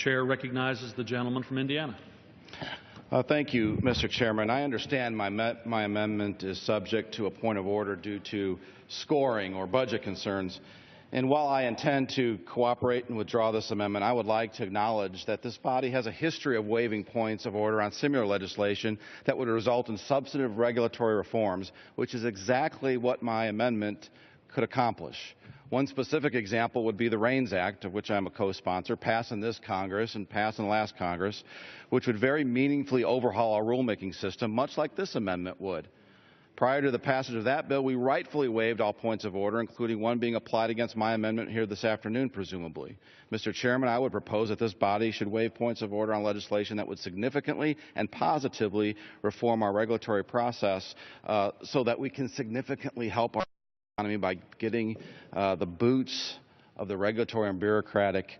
chair recognizes the gentleman from Indiana. Thank you, Mr. Chairman. I understand my amendment is subject to a point of order due to scoring or budget concerns. And while I intend to cooperate and withdraw this amendment, I would like to acknowledge that this body has a history of waiving points of order on similar legislation that would result in substantive regulatory reforms, which is exactly what my amendment could accomplish. One specific example would be the REINS Act, of which I'm a co-sponsor, passed in this Congress and passed in the last Congress, which would very meaningfully overhaul our rulemaking system, much like this amendment would. Prior to the passage of that bill, we rightfully waived all points of order, including one being applied against my amendment here this afternoon, presumably. Mr. Chairman, I would propose that this body should waive points of order on legislation that would significantly and positively reform our regulatory process so that we can significantly help our economy by getting the boots of the regulatory and bureaucratic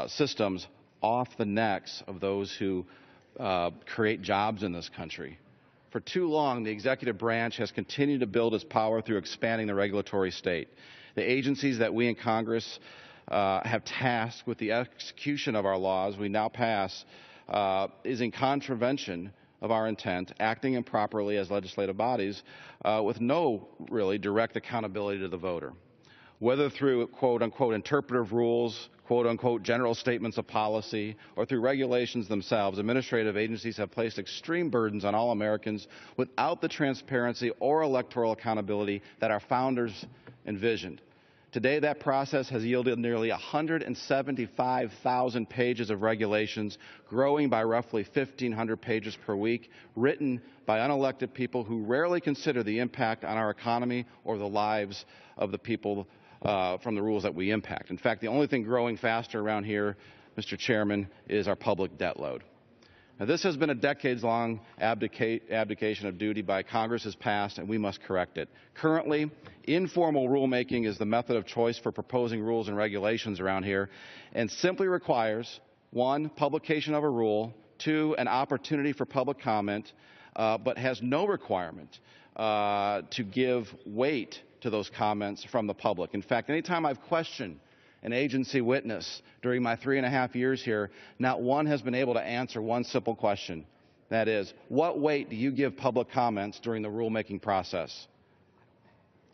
systems off the necks of those who create jobs in this country. For too long, the executive branch has continued to build its power through expanding the regulatory state. The agencies that we in Congress have tasked with the execution of our laws we now pass is in contravention of our intent, acting improperly as legislative bodies with no really direct accountability to the voter. Whether through quote-unquote interpretive rules, quote-unquote general statements of policy, or through regulations themselves, administrative agencies have placed extreme burdens on all Americans without the transparency or electoral accountability that our founders envisioned. Today, that process has yielded nearly 175,000 pages of regulations, growing by roughly 1,500 pages per week, written by unelected people who rarely consider the impact on our economy or the lives of the people from the rules that we impact. In fact, the only thing growing faster around here, Mr. Chairman, is our public debt load. Now, this has been a decades-long abdication of duty by Congress's past, and we must correct it. Currently, informal rulemaking is the method of choice for proposing rules and regulations around here, and simply requires, 1, publication of a rule, 2, an opportunity for public comment, but has no requirement to give weight to those comments from the public. In fact, anytime I've questioned an agency witness during my 3.5 years here, not one has been able to answer one simple question. That is, what weight do you give public comments during the rulemaking process?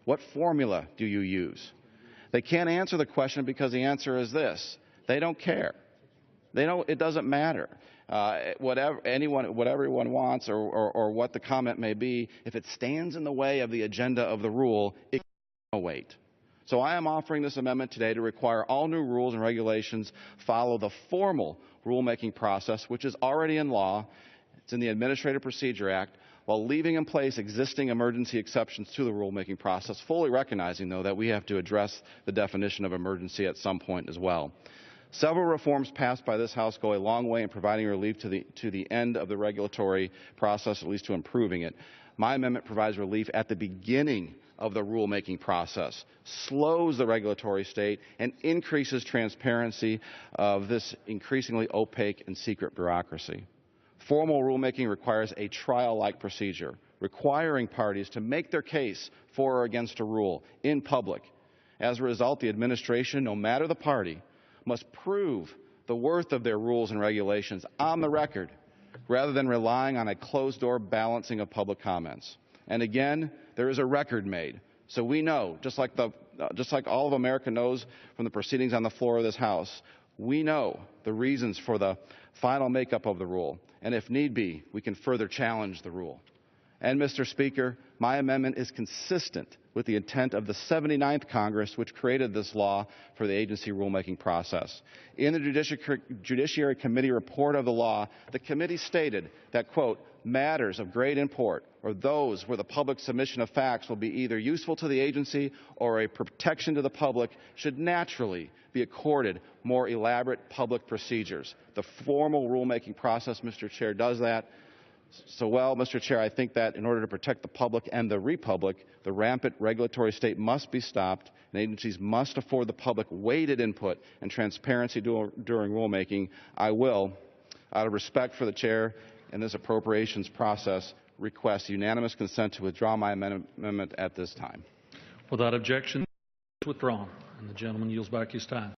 What formula do you use? They can't answer the question because the answer is this: they don't care. It doesn't matter. Whatever everyone wants or what the comment may be, if it stands in the way of the agenda of the rule, it can no weight. So I am offering this amendment today to require all new rules and regulations follow the formal rulemaking process, which is already in law. It's in the Administrative Procedure Act, while leaving in place existing emergency exceptions to the rulemaking process, fully recognizing, though, that we have to address the definition of emergency at some point as well. Several reforms passed by this House go a long way in providing relief to the end of the regulatory process, at least to improving it. My amendment provides relief at the beginning of the rulemaking process, slows the regulatory state, and increases transparency of this increasingly opaque and secret bureaucracy. Formal rulemaking requires a trial-like procedure, requiring parties to make their case for or against a rule in public. As a result, the administration, no matter the party, must prove the worth of their rules and regulations on the record, rather than relying on a closed-door balancing of public comments. And again, there is a record made, so we know, just like all of America knows from the proceedings on the floor of this House, we know the reasons for the final makeup of the rule, and if need be, we can further challenge the rule. And, Mr. Speaker, my amendment is consistent with the intent of the 79th Congress, which created this law for the agency rulemaking process. In the Judiciary Committee report of the law, the committee stated that, quote, matters of great import, or those where the public submission of facts will be either useful to the agency or a protection to the public, should naturally be accorded more elaborate public procedures. The formal rulemaking process, Mr. Chair, does that. So, well, Mr. Chair, I think that in order to protect the public and the republic, the rampant regulatory state must be stopped, and agencies must afford the public weighted input and transparency during rulemaking. I will, out of respect for the Chair and this appropriations process, request unanimous consent to withdraw my amendment at this time. Without objection, withdrawn, and the gentleman yields back his time.